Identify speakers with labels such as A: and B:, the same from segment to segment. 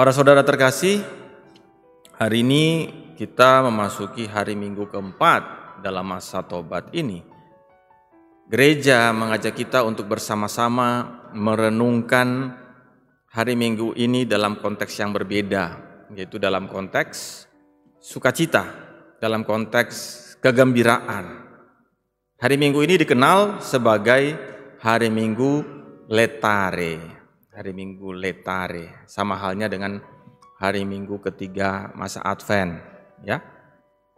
A: Para saudara terkasih, hari ini kita memasuki hari Minggu keempat dalam masa tobat ini. Gereja mengajak kita untuk bersama-sama merenungkan hari Minggu ini dalam konteks yang berbeda, yaitu dalam konteks sukacita, dalam konteks kegembiraan. Hari Minggu ini dikenal sebagai hari Minggu Letare. Hari Minggu Letare, sama halnya dengan hari Minggu ketiga masa Advent, ya.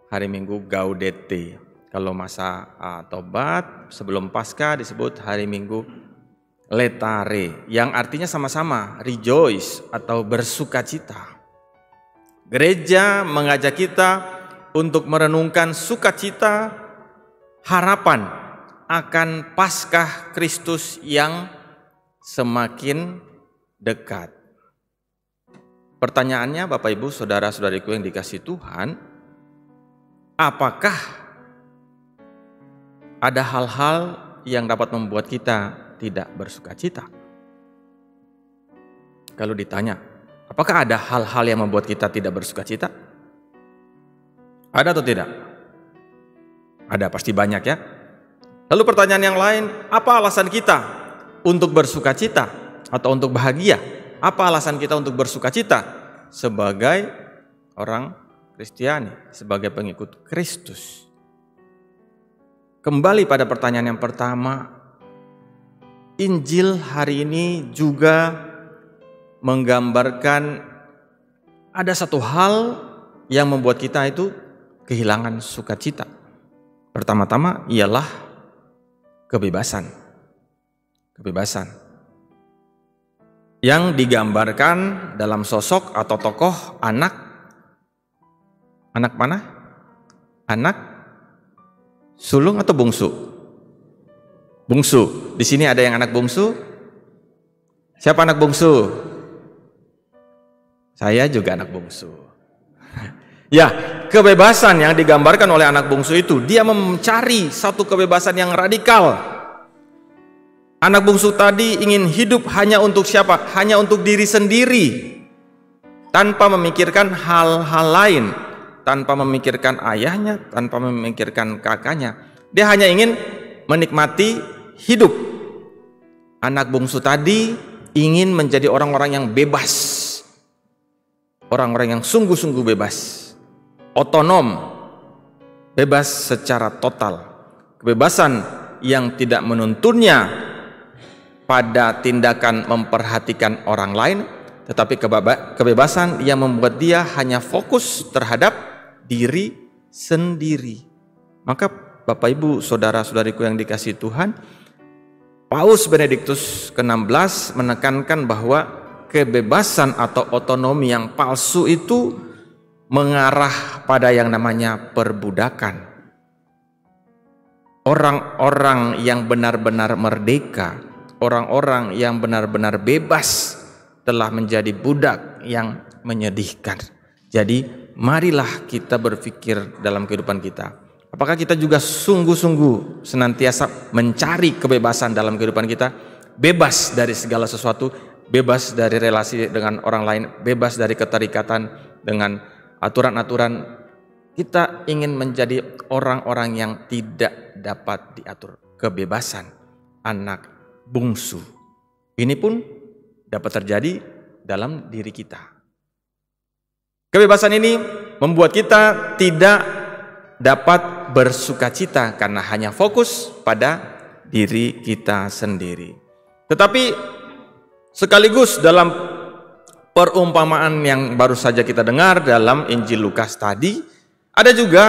A: Hari Minggu Gaudete. Kalau masa Tobat sebelum Paskah disebut hari Minggu Letare, yang artinya sama-sama rejoice atau bersukacita. Gereja mengajak kita untuk merenungkan sukacita, harapan akan Paskah Kristus yang semakin dekat. Pertanyaannya, Bapak Ibu, saudara-saudariku yang dikasihi Tuhan, apakah ada hal-hal yang dapat membuat kita tidak bersukacita? Kalau ditanya, apakah ada hal-hal yang membuat kita tidak bersukacita? Ada atau tidak? Ada, pasti banyak ya. Lalu pertanyaan yang lain, apa alasan kita untuk bersukacita atau untuk bahagia? Apa alasan kita untuk bersukacita sebagai orang Kristiani, sebagai pengikut Kristus? Kembali pada pertanyaan yang pertama, Injil hari ini juga menggambarkan ada satu hal yang membuat kita itu kehilangan sukacita. Pertama-tama ialah kebebasan. Kebebasan yang digambarkan dalam sosok atau tokoh anak mana? Anak sulung atau bungsu? Bungsu. Di sini ada yang anak bungsu? Siapa anak bungsu? Saya juga anak bungsu. Ya, kebebasan yang digambarkan oleh anak bungsu itu, dia mencari satu kebebasan yang radikal. Anak bungsu tadi ingin hidup hanya untuk siapa? Hanya untuk diri sendiri, tanpa memikirkan hal-hal lain, tanpa memikirkan ayahnya, tanpa memikirkan kakaknya. Dia hanya ingin menikmati hidup. Anak bungsu tadi ingin menjadi orang-orang yang bebas, orang-orang yang sungguh-sungguh bebas, otonom, bebas secara total. Kebebasan yang tidak menuntunnya pada tindakan memperhatikan orang lain, tetapi kebebasan yang membuat dia hanya fokus terhadap diri sendiri. Maka Bapak Ibu, saudara-saudariku yang dikasihi Tuhan, Paus Benediktus ke-16 menekankan bahwa kebebasan atau otonomi yang palsu itu mengarah pada yang namanya perbudakan. Orang-orang yang benar-benar merdeka, orang-orang yang benar-benar bebas telah menjadi budak yang menyedihkan. Jadi marilah kita berpikir dalam kehidupan kita, apakah kita juga sungguh-sungguh senantiasa mencari kebebasan dalam kehidupan kita, bebas dari segala sesuatu, bebas dari relasi dengan orang lain, bebas dari keterikatan dengan aturan-aturan. Kita ingin menjadi orang-orang yang tidak dapat diatur. Kebebasan anak bungsu ini pun dapat terjadi dalam diri kita. Kebebasan ini membuat kita tidak dapat bersukacita karena hanya fokus pada diri kita sendiri. Tetapi sekaligus dalam perumpamaan yang baru saja kita dengar dalam Injil Lukas tadi, ada juga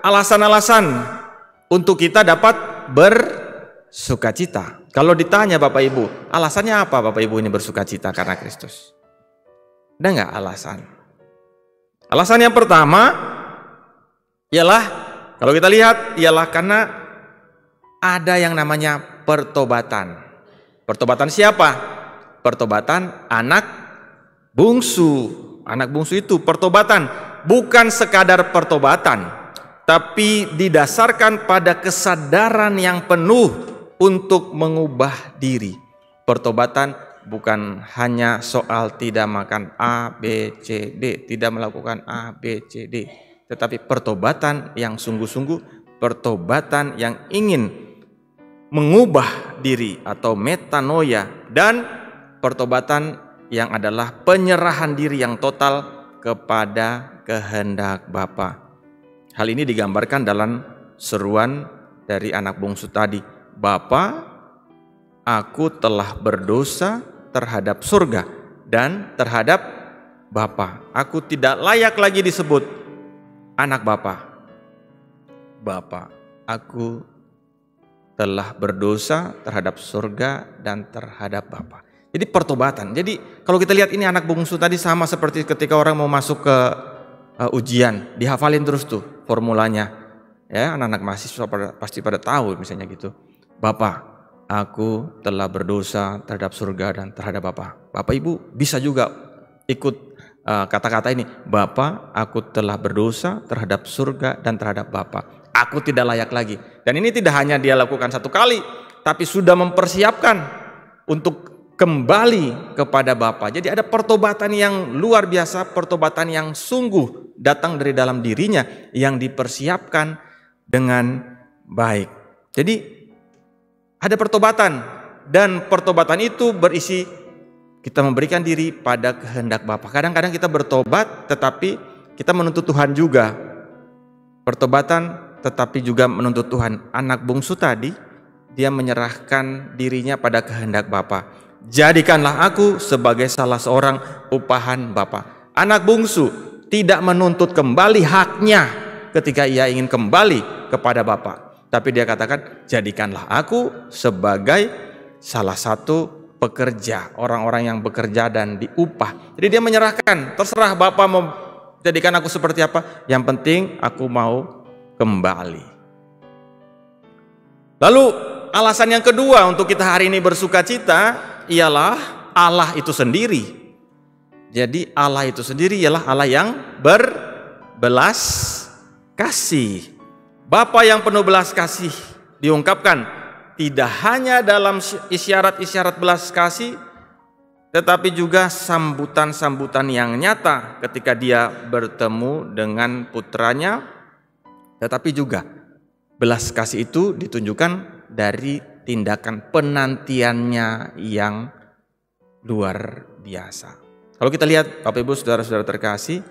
A: alasan-alasan untuk kita dapat bersukacita. Kalau ditanya Bapak Ibu, alasannya apa Bapak Ibu ini bersukacita karena Kristus? Ada nggak alasan? Alasan yang pertama ialah, kalau kita lihat, ialah karena ada yang namanya pertobatan. Pertobatan siapa? Pertobatan anak bungsu. Anak bungsu itu pertobatan, bukan sekadar pertobatan, tapi didasarkan pada kesadaran yang penuh untuk mengubah diri. Pertobatan bukan hanya soal tidak makan A, B, C, D, tidak melakukan A, B, C, D, tetapi pertobatan yang sungguh-sungguh, pertobatan yang ingin mengubah diri atau metanoia, dan pertobatan yang adalah penyerahan diri yang total kepada kehendak Bapa. Hal ini digambarkan dalam seruan dari anak bungsu tadi. Bapa, aku telah berdosa terhadap surga dan terhadap Bapa. Aku tidak layak lagi disebut anak Bapa. Bapa, aku telah berdosa terhadap surga dan terhadap Bapa. Jadi pertobatan. Jadi kalau kita lihat ini anak bungsu tadi sama seperti ketika orang mau masuk ke ujian, dihafalin terus tuh formulanya. Ya, anak-anak mahasiswa pasti pada tahu misalnya gitu. Bapa, aku telah berdosa terhadap surga dan terhadap Bapa. Bapak Ibu bisa juga ikut kata-kata ini. Bapa, aku telah berdosa terhadap surga dan terhadap Bapa. Aku tidak layak lagi. Dan ini tidak hanya dia lakukan satu kali, tapi sudah mempersiapkan untuk kembali kepada Bapa. Jadi ada pertobatan yang luar biasa, pertobatan yang sungguh datang dari dalam dirinya, yang dipersiapkan dengan baik. Jadi ada pertobatan, dan pertobatan itu berisi kita memberikan diri pada kehendak Bapa. Kadang-kadang kita bertobat tetapi kita menuntut Tuhan juga. Pertobatan tetapi juga menuntut Tuhan. Anak bungsu tadi, dia menyerahkan dirinya pada kehendak Bapa. Jadikanlah aku sebagai salah seorang upahan Bapa. Anak bungsu tidak menuntut kembali haknya ketika ia ingin kembali kepada Bapa, tapi dia katakan, jadikanlah aku sebagai salah satu pekerja, orang-orang yang bekerja dan diupah. Jadi dia menyerahkan, terserah Bapa mau jadikan aku seperti apa, yang penting aku mau kembali. Lalu alasan yang kedua untuk kita hari ini bersuka cita ialah Allah itu sendiri. Jadi Allah itu sendiri ialah Allah yang berbelas kasih. Bapa yang penuh belas kasih diungkapkan tidak hanya dalam isyarat-isyarat belas kasih, tetapi juga sambutan-sambutan yang nyata ketika dia bertemu dengan putranya. Tetapi juga belas kasih itu ditunjukkan dari tindakan penantiannya yang luar biasa. Kalau kita lihat Bapak Ibu saudara-saudara terkasih,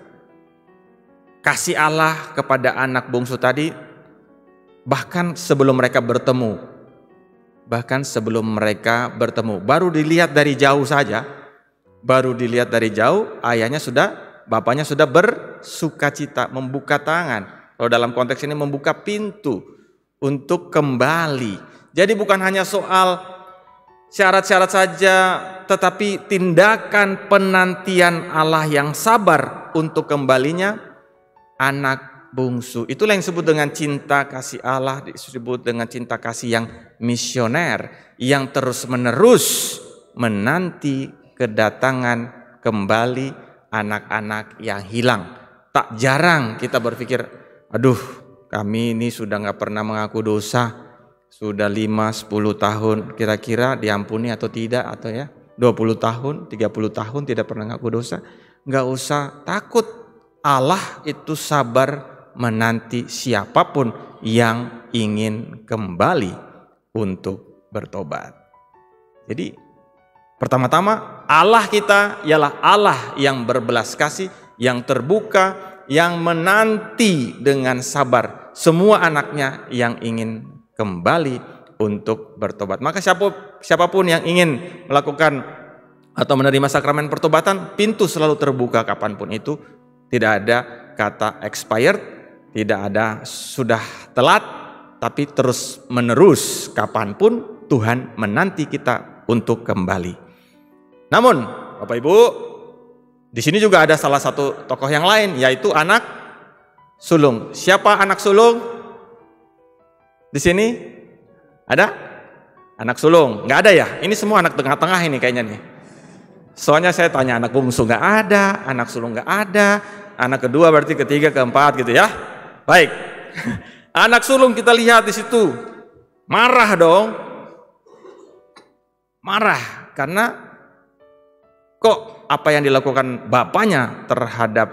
A: kasih Allah kepada anak bungsu tadi bahkan sebelum mereka bertemu, baru dilihat dari jauh saja, ayahnya bapaknya sudah bersukacita, membuka tangan. Kalau dalam konteks ini membuka pintu untuk kembali. Jadi bukan hanya soal syarat-syarat saja, tetapi tindakan penantian Allah yang sabar untuk kembalinya anak bungsu. Itulah yang disebut dengan cinta kasih Allah, disebut dengan cinta kasih yang misioner, yang terus-menerus menanti kedatangan kembali anak-anak yang hilang. Tak jarang kita berpikir, aduh, kami ini sudah gak pernah mengaku dosa, sudah 5-10 tahun, kira-kira diampuni atau tidak, atau ya 20 tahun, 30 tahun tidak pernah mengaku dosa. Gak usah takut, Allah itu sabar menanti siapapun yang ingin kembali untuk bertobat. Jadi pertama-tama Allah kita ialah Allah yang berbelas kasih, yang terbuka, yang menanti dengan sabar semua anaknya yang ingin kembali untuk bertobat. Maka siapapun yang ingin melakukan atau menerima sakramen pertobatan, pintu selalu terbuka kapanpun itu. Tidak ada kata expired, tidak ada sudah telat, tapi terus menerus kapanpun Tuhan menanti kita untuk kembali. Namun Bapak Ibu, di sini juga ada salah satu tokoh yang lain, yaitu anak sulung. Siapa anak sulung? Di sini ada anak sulung? Nggak ada ya? Ini semua anak tengah-tengah ini kayaknya nih. Soalnya saya tanya anak bungsu nggak ada, anak sulung nggak ada, anak kedua berarti ketiga, keempat gitu ya. Baik, anak sulung kita lihat di situ marah dong, marah karena kok apa yang dilakukan bapaknya terhadap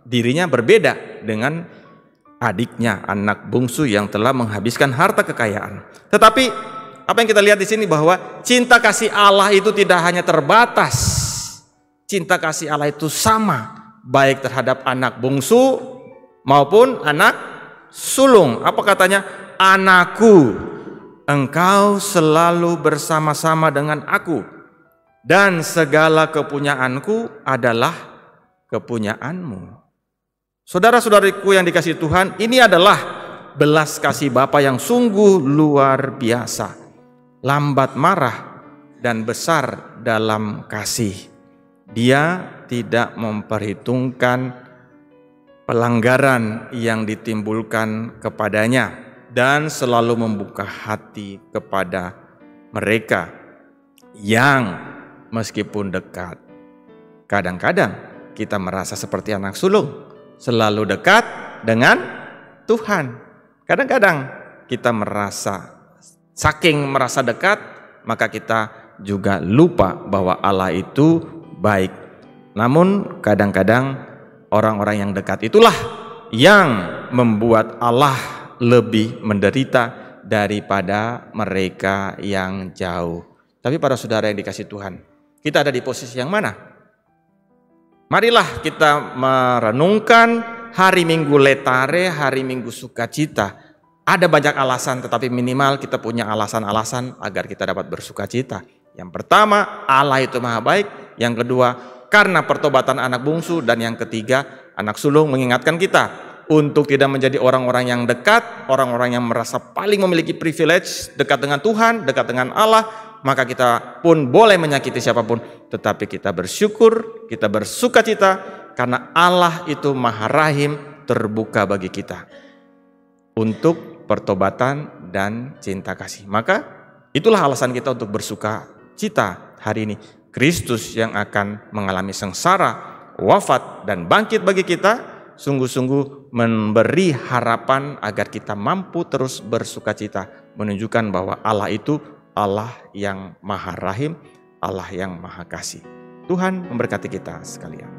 A: dirinya berbeda dengan adiknya, anak bungsu yang telah menghabiskan harta kekayaan. Tetapi apa yang kita lihat di sini bahwa cinta kasih Allah itu tidak hanya terbatas. Cinta kasih Allah itu sama, baik terhadap anak bungsu maupun anak sulung. Apa katanya? Anakku, engkau selalu bersama-sama dengan aku, dan segala kepunyaanku adalah kepunyaanmu. Saudara-saudariku yang dikasihi Tuhan, ini adalah belas kasih Bapa yang sungguh luar biasa, lambat marah dan besar dalam kasih. Dia tidak memperhitungkan pelanggaran yang ditimbulkan kepadanya dan selalu membuka hati kepada mereka yang meskipun dekat. Kadang-kadang kita merasa seperti anak sulung, selalu dekat dengan Tuhan. Kadang-kadang kita saking merasa dekat, maka kita juga lupa bahwa Allah itu baik. Namun kadang-kadang orang-orang yang dekat itulah yang membuat Allah lebih menderita daripada mereka yang jauh. Tapi para saudara yang dikasihi Tuhan, kita ada di posisi yang mana? Marilah kita merenungkan hari Minggu Letare, hari Minggu Sukacita. Ada banyak alasan, tetapi minimal kita punya alasan-alasan agar kita dapat bersukacita. Yang pertama, Allah itu maha baik. Yang kedua, karena pertobatan anak bungsu. Dan yang ketiga, anak sulung mengingatkan kita untuk tidak menjadi orang-orang yang dekat, orang-orang yang merasa paling memiliki privilege, dekat dengan Tuhan, dekat dengan Allah. Maka kita pun boleh menyakiti siapapun, tetapi kita bersyukur, kita bersukacita, karena Allah itu maha rahim, terbuka bagi kita untuk pertobatan dan cinta kasih. Maka itulah alasan kita untuk bersukacita hari ini. Kristus yang akan mengalami sengsara, wafat, dan bangkit bagi kita, sungguh-sungguh memberi harapan agar kita mampu terus bersukacita, menunjukkan bahwa Allah itu Allah yang maha rahim, Allah yang maha kasih. Tuhan memberkati kita sekalian.